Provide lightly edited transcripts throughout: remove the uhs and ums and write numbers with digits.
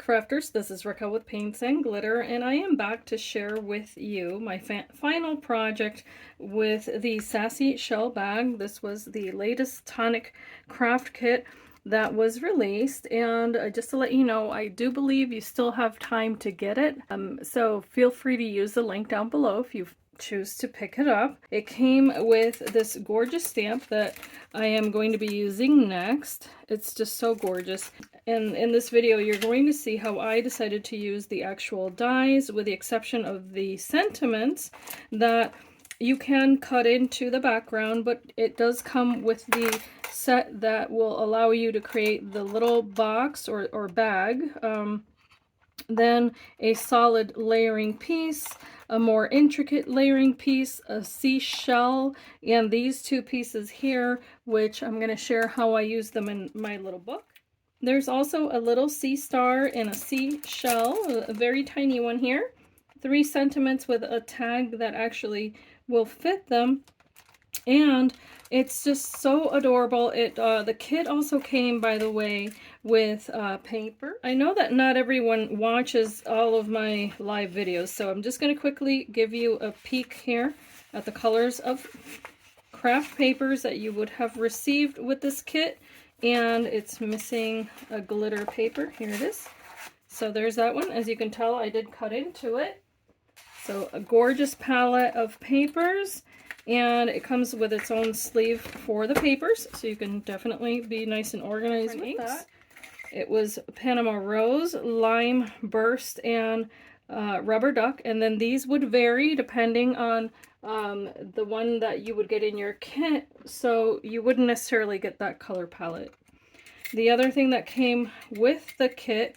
crafters, this is Raquel with Paints and Glitter, and I am back to share with you my final project with the Sassy shell bag. This was the latest Tonic Craft Kit that was released, and just to let you know, I do believe you still have time to get it, so feel free to use the link down below if you choose to pick it up. It came with this gorgeous stamp that I am going to be using next. It's just so gorgeous. And in this video, you're going to see how I decided to use the actual dies, with the exception of the sentiments that you can cut into the background, but it does come with the set that will allow you to create the little box or bag, then a solid layering piece, a more intricate layering piece, a seashell, and these two pieces here, which I'm going to share how I use them in my little book. There's also a little sea star and a seashell, a very tiny one here. 3 sentiments with a tag that actually will fit them, and it's just so adorable. The kit also came, by the way, with paper. I know that not everyone watches all of my live videos, so I'm just going to quickly give you a peek here at the colors of craft papers that you would have received with this kit. And it's missing a glitter paper. Here it is. So there's that one. As you can tell, I did cut into it. So a gorgeous palette of papers, and it comes with its own sleeve for the papers, so you can definitely be nice and organized with that. It was Panama Rose, Lime Burst, and Rubber Duck, and then these would vary depending on the one that you would get in your kit, so you wouldn't necessarily get that color palette. The other thing that came with the kit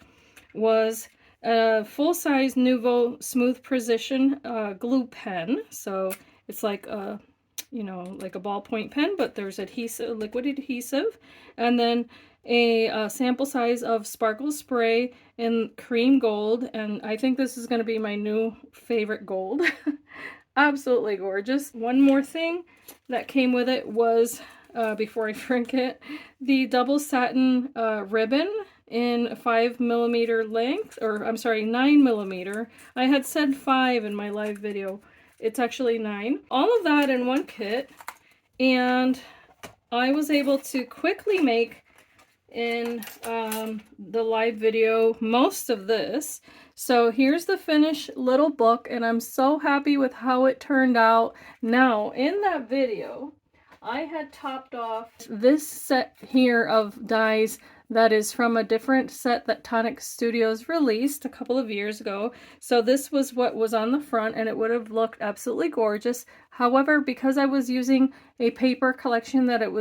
was a full-size Nuvo Smooth Precision glue pen. So it's like a, you know, like a ballpoint pen, but there's adhesive, liquid adhesive, and then a sample size of sparkle spray in cream gold, and I think this is going to be my new favorite gold. Absolutely gorgeous. One more thing that came with it was, before I forget, the double satin ribbon in 5mm length, or I'm sorry, 9mm. I had said 5 in my live video. It's actually 9. All of that in one kit, and I was able to quickly make in the live video most of this. So here's the finished little book, and I'm so happy with how it turned out. Now, in that video, I had topped off this set here of dies that is from a different set that Tonic Studios released a couple of years ago. So this was what was on the front, and it would have looked absolutely gorgeous. However, because I was using a paper collection that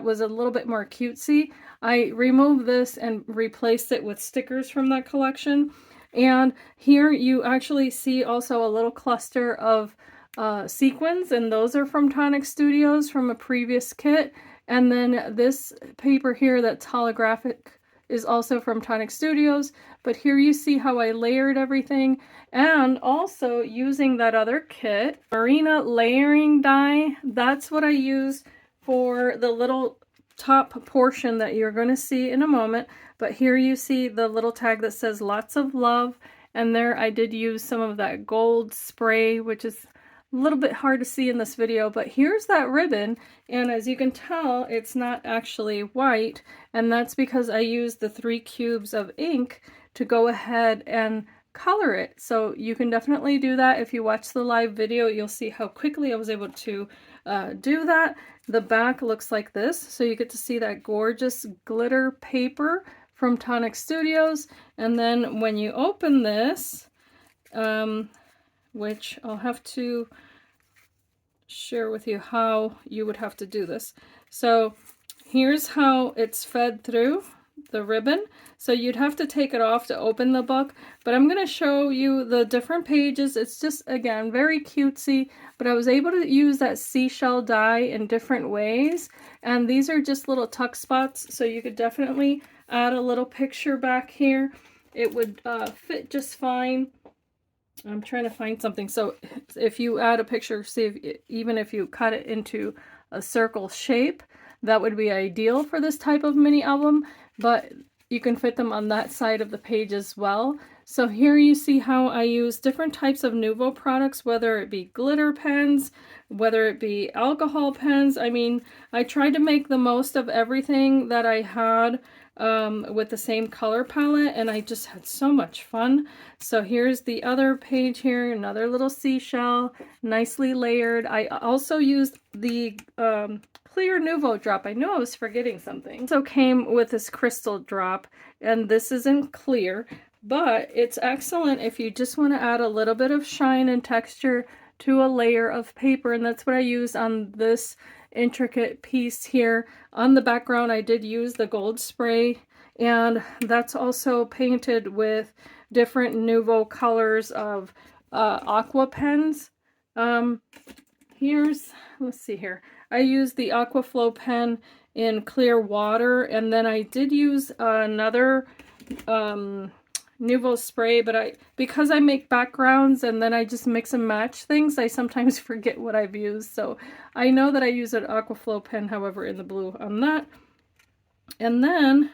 was a little bit more cutesy, I removed this and replaced it with stickers from that collection. And here you actually see also a little cluster of sequins, and those are from Tonic Studios from a previous kit. And then this paper here that's holographic is also from Tonic Studios. But here you see how I layered everything, and also using that other kit, Marina layering die. That's what I used for the little top portion that you're going to see in a moment. But here you see the little tag that says lots of love, and there I did use some of that gold spray, which is a little bit hard to see in this video, but here's that ribbon, and as you can tell, it's not actually white, and that's because I used the 3 cubes of ink to go ahead and color it. So you can definitely do that. If you watch the live video, you'll see how quickly I was able to do that. The back looks like this, so you get to see that gorgeous glitter paper from Tonic Studios, and then when you open this, which I'll have to share with you how you would have to do this. So here's how it's fed through the ribbon. So you'd have to take it off to open the book, but I'm going to show you the different pages. It's just, again, very cutesy, but I was able to use that seashell die in different ways, and these are just little tuck spots, so you could definitely add a little picture back here. It would fit just fine. I'm trying to find something. So if you add a picture, see if, even if you cut it into a circle shape, that would be ideal for this type of mini album. But you can fit them on that side of the page as well. So here you see how I use different types of Nuvo products, whether it be glitter pens, whether it be alcohol pens. I mean, I tried to make the most of everything that I had with the same color palette, and I just had so much fun. So here's the other page here, another little seashell, nicely layered. I also used the clear Nuvo drop. I knew I was forgetting something. Also came with this crystal drop, and this isn't clear, but it's excellent if you just want to add a little bit of shine and texture to a layer of paper, and that's what I use on this intricate piece here. On the background I did use the gold spray, and that's also painted with different Nuvo colors of aqua pens. Let's see here. I used the Aquaflow pen in clear water, and then I did use another Nuvo spray, but because I make backgrounds and then I just mix and match things, I sometimes forget what I've used. So I know that I use an Aquaflow pen, however, in the blue on that. And then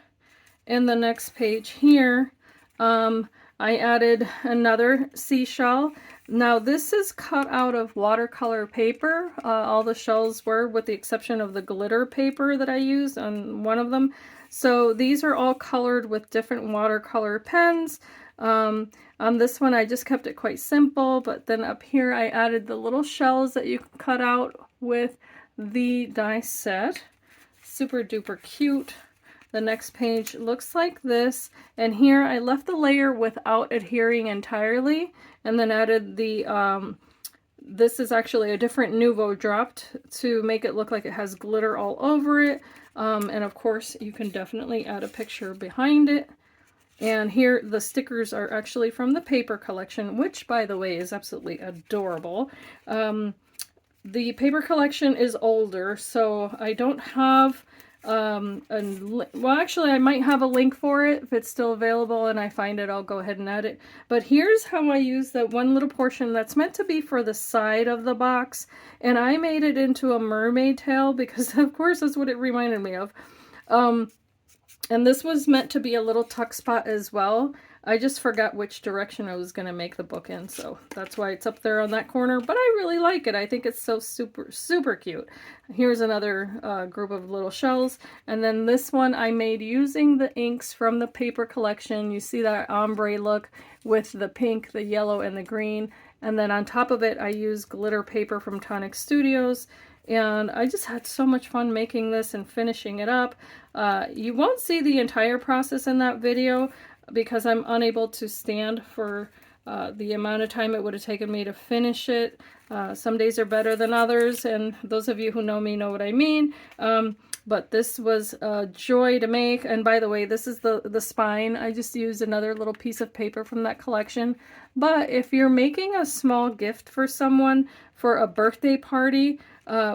in the next page here, I added another seashell. Now this is cut out of watercolor paper. All the shells were, with the exception of the glitter paper that I used on one of them. So these are all colored with different watercolor pens. On this one I just kept it quite simple, but then up here I added the little shells that you can cut out with the die set. Super duper cute. The next page looks like this, and here I left the layer without adhering entirely, and then added the, this is actually a different Nuvo dropped to make it look like it has glitter all over it, and of course you can definitely add a picture behind it. And here the stickers are actually from the paper collection, which by the way is absolutely adorable. The paper collection is older, so I don't have well, actually I might have a link for it if it's still available, and I find it, I'll go ahead and add it. But here's how I use that one little portion that's meant to be for the side of the box, and I made it into a mermaid tail because of course that's what it reminded me of. And this was meant to be a little tuck spot as well. I just forgot which direction I was going to make the book in, so that's why it's up there on that corner. But I really like it. I think it's so super cute. Here's another group of little shells. And then this one I made using the inks from the paper collection. You see that ombre look with the pink, the yellow, and the green. And then on top of it, I used glitter paper from Tonic Studios. And I just had so much fun making this and finishing it up. You won't see the entire process in that video because I'm unable to stand for the amount of time it would have taken me to finish it. Some days are better than others, and those of you who know me know what I mean. But this was a joy to make. And by the way, this is the spine. I just used another little piece of paper from that collection. But if you're making a small gift for someone for a birthday party,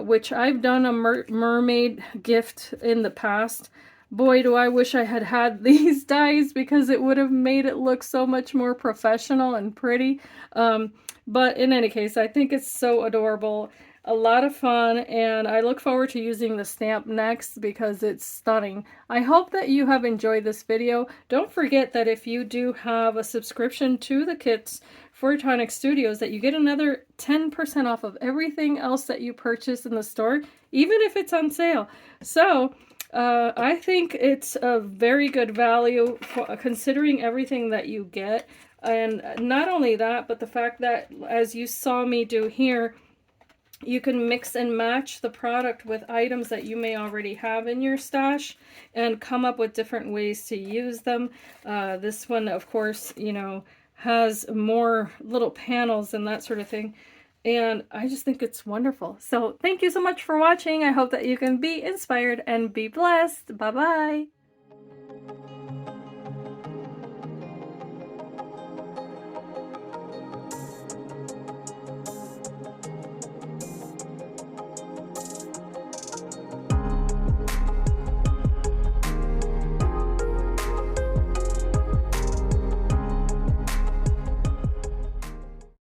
which I've done a mermaid gift in the past, boy, do I wish I had had these dies because it would have made it look so much more professional and pretty. But in any case, I think it's so adorable. A lot of fun, and I look forward to using the stamp next because it's stunning. I hope that you have enjoyed this video. Don't forget that if you do have a subscription to the kits for Tonic Studios, that you get another 10% off of everything else that you purchase in the store, even if it's on sale. So I think it's a very good value for, considering everything that you get. And not only that, but the fact that, as you saw me do here, you can mix and match the product with items that you may already have in your stash and come up with different ways to use them. This one, of course, you know, has more little panels and that sort of thing. And I just think it's wonderful. So thank you so much for watching. I hope that you can be inspired and be blessed. Bye-bye.